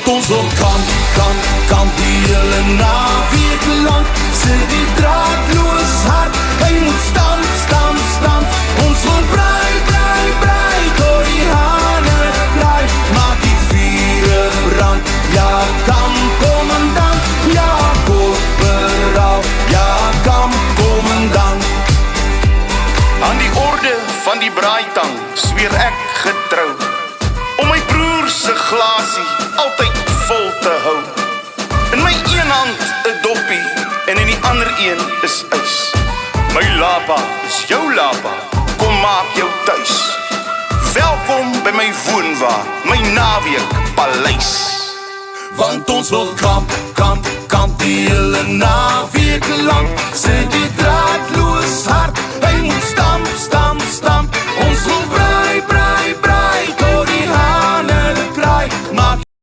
Want ons wil kamp die hele naweek lang. Sit die draadloos hart, hy moet stamp. Ons wil brei, tot die hane draai. Maak die vure brand, ja kampkommandant. Ja korporaal, ja kampkommandant. Aan die orde van die braaitang sweer ek getrou, om my broer se glasie altyd vol te hou. In my een hand 'n doppie en in die ander een is ys. My lapa is jou lapa, kom maak jou tuis. Welkom by my woonwa, my naweek paleis. Want ons wil kamp die hele naweek lang. Sit die draadloos hart, hy moet